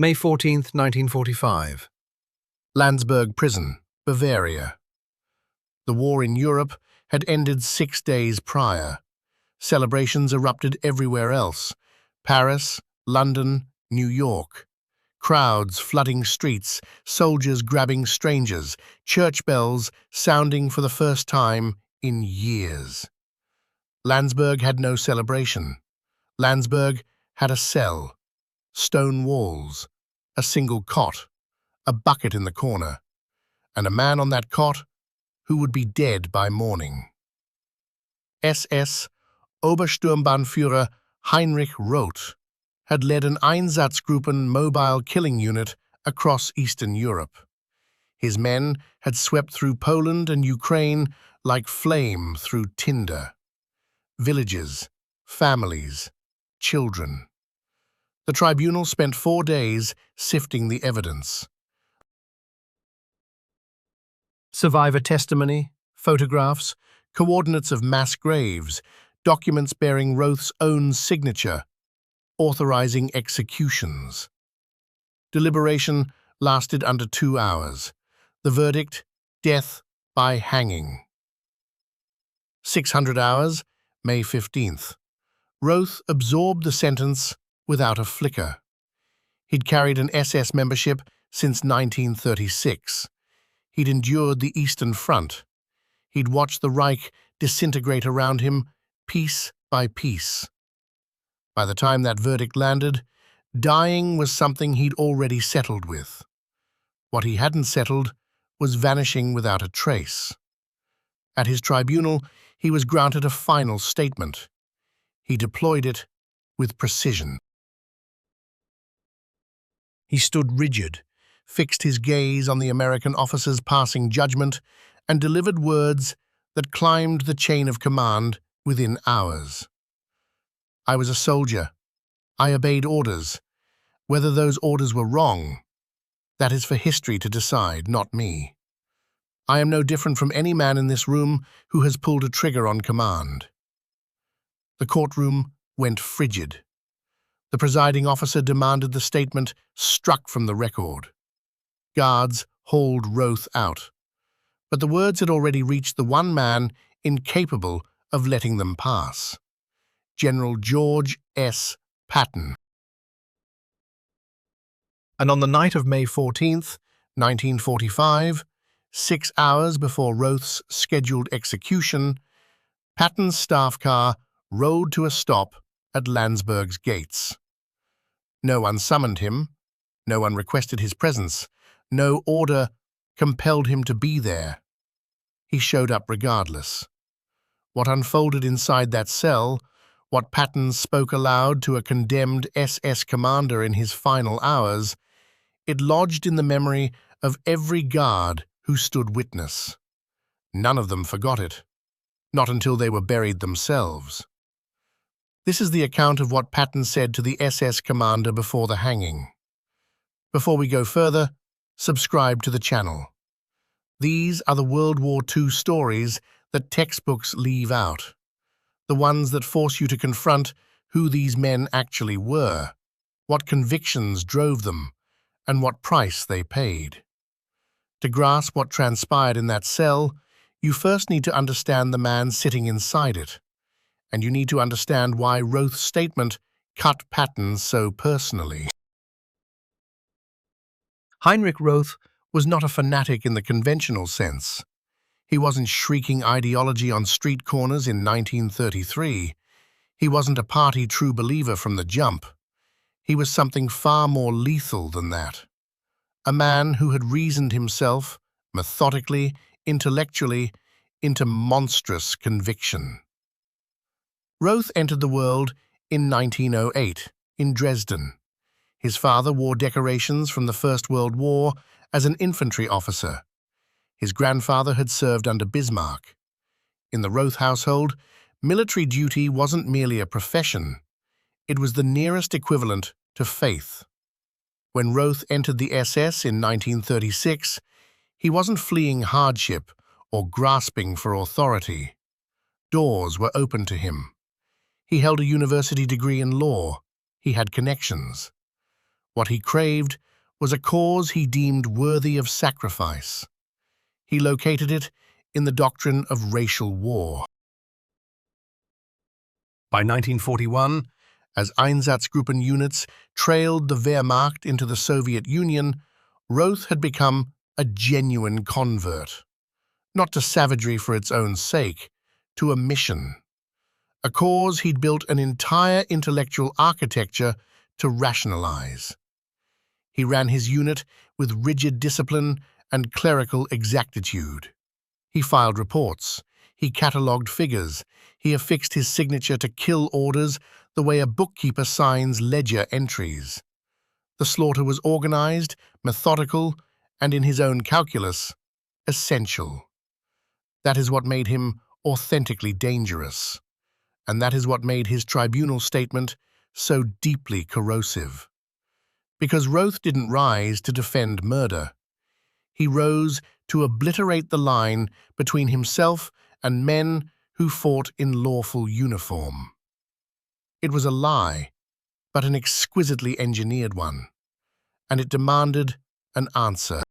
May 14, 1945. Landsberg prison, Bavaria. The war in Europe had ended 6 days prior. Celebrations erupted everywhere else: Paris, London, New York. Crowds flooding streets, soldiers grabbing strangers, church bells sounding for the first time in years. Landsberg had no celebration. Landsberg had a cell, stone walls, a single cot, a bucket in the corner, and a man on that cot who would be dead by morning. SS Obersturmbannführer Heinrich Roth had led an Einsatzgruppen mobile killing unit across Eastern Europe. His men had swept through Poland and Ukraine like flame through tinder. Villages, families, children. The tribunal spent 4 days sifting the evidence. Survivor testimony, photographs, coordinates of mass graves, documents bearing Roth's own signature, authorizing executions. Deliberation lasted under 2 hours. The verdict: death by hanging. 600 hours, May 15th. Roth absorbed the sentence without a flicker. He'd carried an SS membership since 1936. He'd endured the Eastern Front. He'd watched the Reich disintegrate around him, piece by piece. By the time that verdict landed, dying was something he'd already settled with. What he hadn't settled was vanishing without a trace. At his tribunal, he was granted a final statement. He deployed it with precision. He stood rigid, fixed his gaze on the American officer's passing judgment, and delivered words that climbed the chain of command within hours. I was a soldier. I obeyed orders. Whether those orders were wrong, that is for history to decide, not me. I am no different from any man in this room who has pulled a trigger on command. The courtroom went frigid. The presiding officer demanded the statement struck from the record. Guards hauled Roth out. But the words had already reached the one man incapable of letting them pass: General George S. Patton. And on the night of May 14th, 1945, 6 hours before Roth's scheduled execution, Patton's staff car rode to a stop at Landsberg's gates. No one summoned him, no one requested his presence, no order compelled him to be there. He showed up regardless. What unfolded inside that cell, what Patton spoke aloud to a condemned SS commander in his final hours, it lodged in the memory of every guard who stood witness. None of them forgot it, not until they were buried themselves. This is the account of what Patton said to the SS commander before the hanging. Before we go further, subscribe to the channel. These are the World War II stories that textbooks leave out, the ones that force you to confront who these men actually were, what convictions drove them, and what price they paid. To grasp what transpired in that cell, you first need to understand the man sitting inside it, and you need to understand why Roth's statement cut Patton so personally. Heinrich Roth was not a fanatic in the conventional sense. He wasn't shrieking ideology on street corners in 1933. He wasn't a party true believer from the jump. He was something far more lethal than that. A man who had reasoned himself, methodically, intellectually, into monstrous conviction. Roth entered the world in 1908, in Dresden. His father wore decorations from the First World War as an infantry officer. His grandfather had served under Bismarck. In the Roth household, military duty wasn't merely a profession. It was the nearest equivalent to faith. When Roth entered the SS in 1936, he wasn't fleeing hardship or grasping for authority. Doors were open to him. He held a university degree in law. He had connections. What he craved was a cause he deemed worthy of sacrifice. He located it in the doctrine of racial war. By 1941, as Einsatzgruppen units trailed the Wehrmacht into the Soviet Union, Roth had become a genuine convert, not to savagery for its own sake, to a mission, a cause he'd built an entire intellectual architecture to rationalize. He ran his unit with rigid discipline and clerical exactitude. He filed reports, he catalogued figures, he affixed his signature to kill orders the way a bookkeeper signs ledger entries. The slaughter was organized, methodical, and in his own calculus, essential. That is what made him authentically dangerous, and that is what made his tribunal statement so deeply corrosive. Because Roth didn't rise to defend murder. He rose to obliterate the line between himself and men who fought in lawful uniform. It was a lie, but an exquisitely engineered one, and it demanded an answer.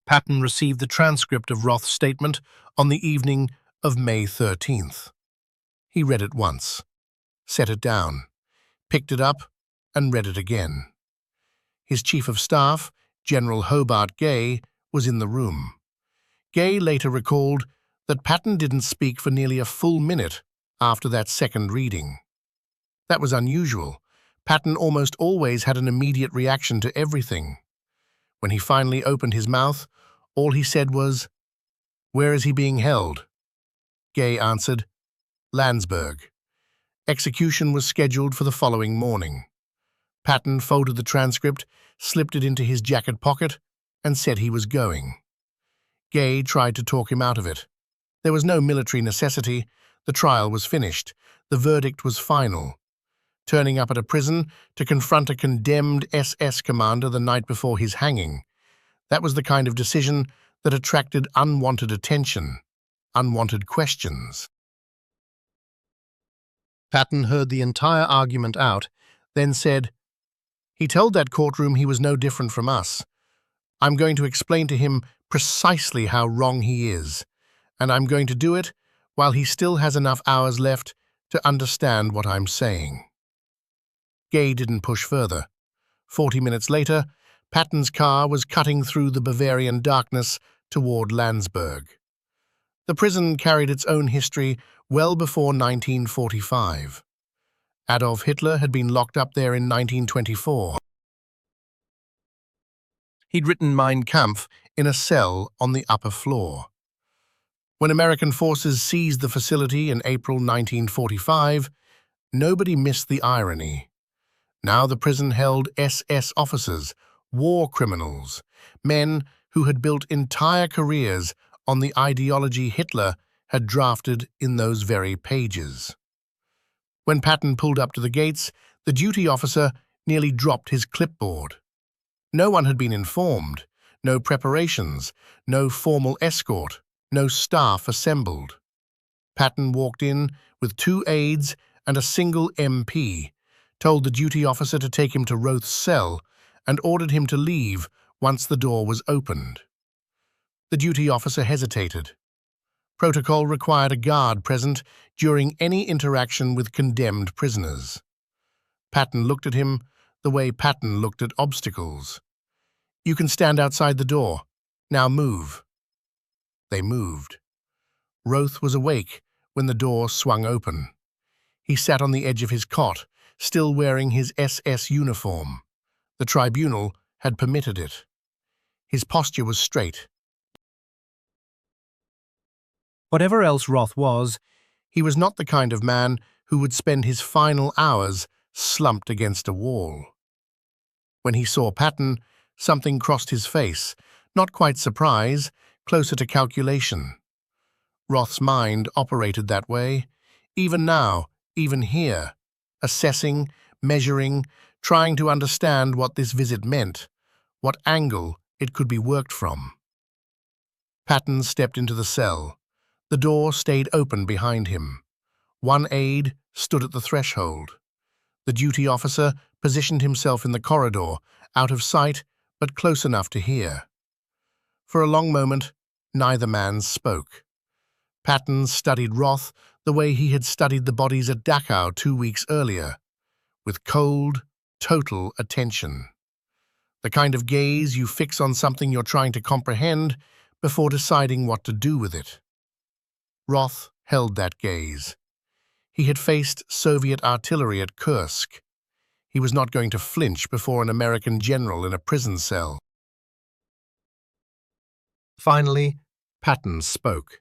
Patton received the transcript of Roth's statement on the evening of May 13th. He read it once, set it down, picked it up, and read it again. His chief of staff, General Hobart Gay, was in the room. Gay later recalled that Patton didn't speak for nearly a full minute after that second reading. That was unusual. Patton almost always had an immediate reaction to everything. When he finally opened his mouth, all he said was, "Where is he being held?" Gay answered, "Landsberg." Execution was scheduled for the following morning. Patton folded the transcript, slipped it into his jacket pocket, and said he was going. Gay tried to talk him out of it. There was no military necessity. The trial was finished. The verdict was final. Turning up at a prison to confront a condemned SS commander the night before his hanging. That was the kind of decision that attracted unwanted attention, unwanted questions. Patton heard the entire argument out, then said, "He told that courtroom he was no different from us. I'm going to explain to him precisely how wrong he is, and I'm going to do it while he still has enough hours left to understand what I'm saying." Gay didn't push further. 40 minutes later, Patton's car was cutting through the Bavarian darkness toward Landsberg. The prison carried its own history well before 1945. Adolf Hitler had been locked up there in 1924. He'd written Mein Kampf in a cell on the upper floor. When American forces seized the facility in April 1945, nobody missed the irony. Now the prison held SS officers, war criminals, men who had built entire careers on the ideology Hitler had drafted in those very pages. When Patton pulled up to the gates, the duty officer nearly dropped his clipboard. No one had been informed, no preparations, no formal escort, no staff assembled. Patton walked in with 2 aides and a single MP, told the duty officer to take him to Roth's cell, and ordered him to leave once the door was opened. The duty officer hesitated. Protocol required a guard present during any interaction with condemned prisoners. Patton looked at him the way Patton looked at obstacles. "You can stand outside the door. Now move." They moved. Roth was awake when the door swung open. He sat on the edge of his cot, still wearing his SS uniform. The tribunal had permitted it. His posture was straight. Whatever else Roth was, he was not the kind of man who would spend his final hours slumped against a wall. When he saw Patton, something crossed his face, not quite surprise, closer to calculation. Roth's mind operated that way, even now, even here, assessing, measuring, trying to understand what this visit meant, what angle it could be worked from. Patton stepped into the cell. The door stayed open behind him. One aide stood at the threshold. The duty officer positioned himself in the corridor, out of sight but close enough to hear. For a long moment, neither man spoke. Patton studied Roth the way he had studied the bodies at Dachau 2 weeks earlier, with cold, total attention. The kind of gaze you fix on something you're trying to comprehend before deciding what to do with it. Roth held that gaze. He had faced Soviet artillery at Kursk. He was not going to flinch before an American general in a prison cell. Finally, Patton spoke.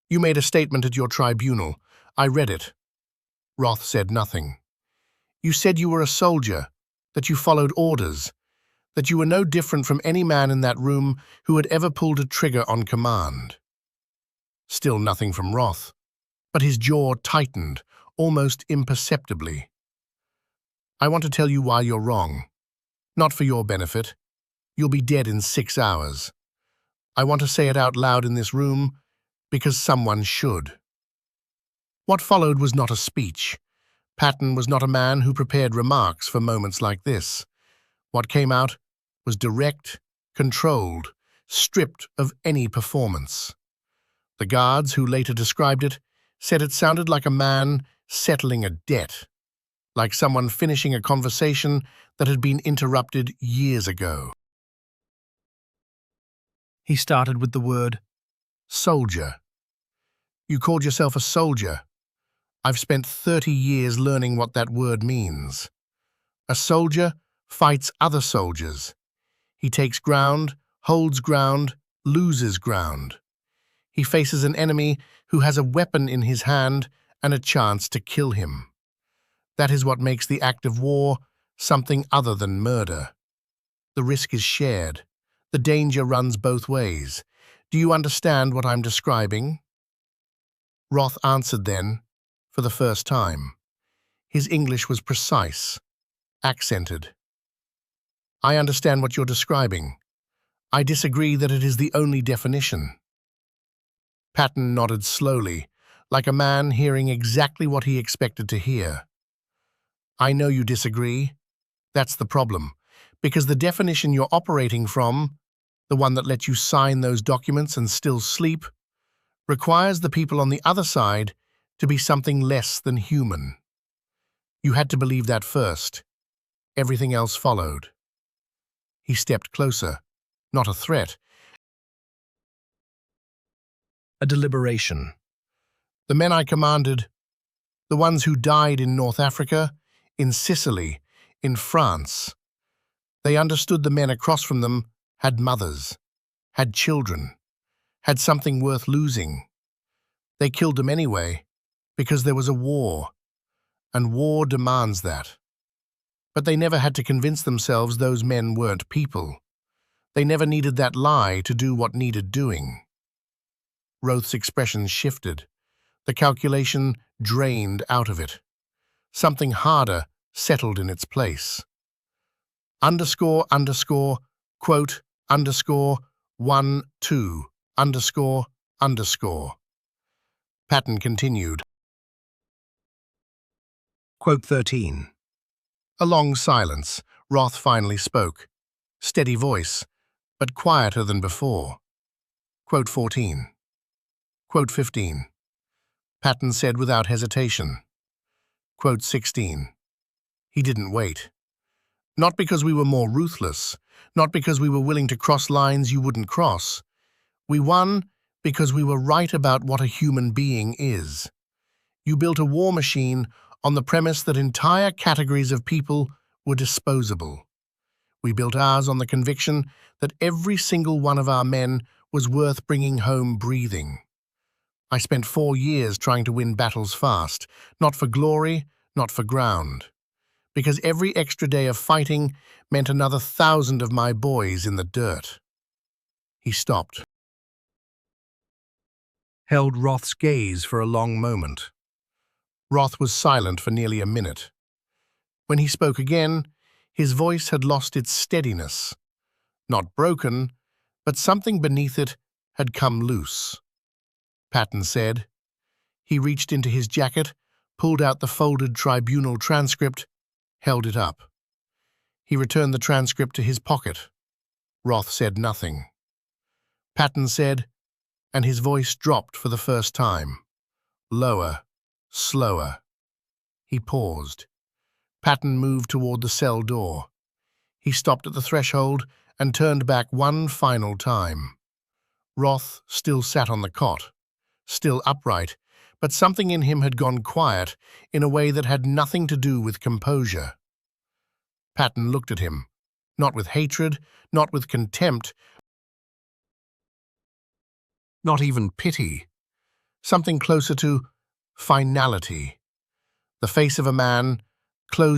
"You made a statement at your tribunal. I read it." Roth said nothing. "You said you were a soldier, that you followed orders, that you were no different from any man in that room who had ever pulled a trigger on command." Still nothing from Roth, but his jaw tightened, almost imperceptibly. "I want to tell you why you're wrong. Not for your benefit. You'll be dead in 6 hours. I want to say it out loud in this room because someone should." What followed was not a speech. Patton was not a man who prepared remarks for moments like this. What came out was direct, controlled, stripped of any performance. The guards, who later described it, said it sounded like a man settling a debt, like someone finishing a conversation that had been interrupted years ago. He started with the word soldier. "You called yourself a soldier. I've spent 30 years learning what that word means. A soldier fights other soldiers. He takes ground, holds ground, loses ground. He faces an enemy who has a weapon in his hand and a chance to kill him. That is what makes the act of war something other than murder. The risk is shared. The danger runs both ways. Do you understand what I'm describing?" Roth answered then, for the first time. His English was precise, accented. "I understand what you're describing. I disagree that it is the only definition." Patton nodded slowly, like a man hearing exactly what he expected to hear. "I know you disagree. That's the problem, because the definition you're operating from, the one that lets you sign those documents and still sleep, requires the people on the other side to be something less than human. You had to believe that first. Everything else followed." He stepped closer, not a threat, a deliberation. "The men I commanded, the ones who died in North Africa, in Sicily, in France, they understood the men across from them had mothers, had children, had something worth losing. They killed them anyway, because there was a war, and war demands that. But they never had to convince themselves those men weren't people. They never needed that lie to do what needed doing." Roth's expression shifted. The calculation drained out of it. Something harder settled in its place. Underscore, underscore, quote, underscore, 1, 2, underscore, underscore. Patton continued. Quote 13. A long silence. Roth finally spoke. Steady voice, but quieter than before. Quote 14. Quote 15. Patton said without hesitation. Quote 16. He didn't wait. Not because we were more ruthless, not because we were willing to cross lines you wouldn't cross. We won because we were right about what a human being is. You built a war machine on the premise that entire categories of people were disposable. We built ours on the conviction that every single one of our men was worth bringing home breathing. I spent 4 years trying to win battles fast, not for glory, not for ground. Because every extra day of fighting meant another 1,000 of my boys in the dirt. He stopped. Held Roth's gaze for a long moment. Roth was silent for nearly a minute. When he spoke again, his voice had lost its steadiness. Not broken, but something beneath it had come loose. Patton said. He reached into his jacket, pulled out the folded tribunal transcript, held it up. He returned the transcript to his pocket. Roth said nothing. Patton said, and his voice dropped for the first time. Lower, slower. He paused. Patton moved toward the cell door. He stopped at the threshold and turned back one final time. Roth still sat on the cot, still upright, but something in him had gone quiet in a way that had nothing to do with composure. Patton looked at him, not with hatred, not with contempt, not even pity. Something closer to finality. The face of a man, closed